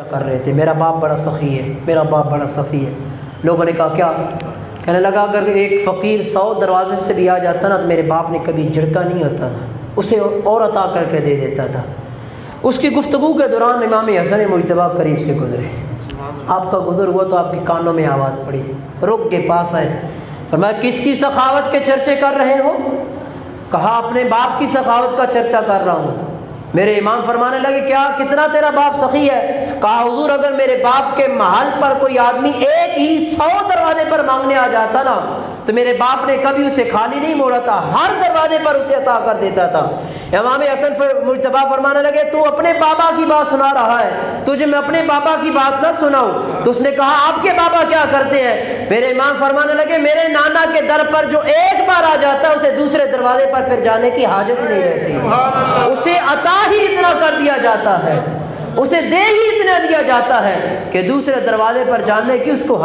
کر رہے تھے، میرا باپ بڑا سخی ہے، میرا باپ بڑا سخی ہے۔ لوگوں نے کہا کیا؟ کہنے لگا اگر ایک فقیر 100 دروازے سے بھی آ جاتا نا تو میرے باپ نے کبھی جھڑکا نہیں ہوتا تھا، اسے اور عطا کر کے دے دیتا تھا۔ اس کی گفتگو کے دوران امام حسن مجتبیٰ قریب سے گزرے، آپ کا گزر ہوا تو آپ کے کانوں میں آواز پڑی، رک کے پاس آئے، فرمایا کس کی سخاوت کے چرچے کر رہے ہو؟ کہا اپنے باپ کی سخاوت کا چرچا کر رہا ہوں۔ میرے امام فرمانے لگے کیا کتنا تیرا باپ سخی ہے؟ کہا حضور اگر میرے باپ کے محل پر کوئی آدمی ایک ہی 100 دروازے پر مانگنے آ جاتا نا تو میرے باپ نے کبھی اسے خالی نہیں موڑا تھا، ہر دروازے پر اسے عطا کر دیتا تھا۔ امام حسن مجتبیٰ فرمانے لگے تو اپنے بابا کی بات سنا رہا ہے، تجھے میں اپنے بابا کی بات نہ سناؤں؟ تو اس نے کہا آپ کے بابا کیا کرتے ہیں؟ میرے امام فرمانے لگے میرے نانا کے در پر جو ایک بار آ جاتا ہے اسے دوسرے دروازے پر پھر جانے کی حاجت نہیں رہتی، اسے عطا ہی اتنا کر دیا جاتا ہے، اسے دے ہی اتنا دیا جاتا ہے کہ دوسرے دروازے پر جانے کی اس کو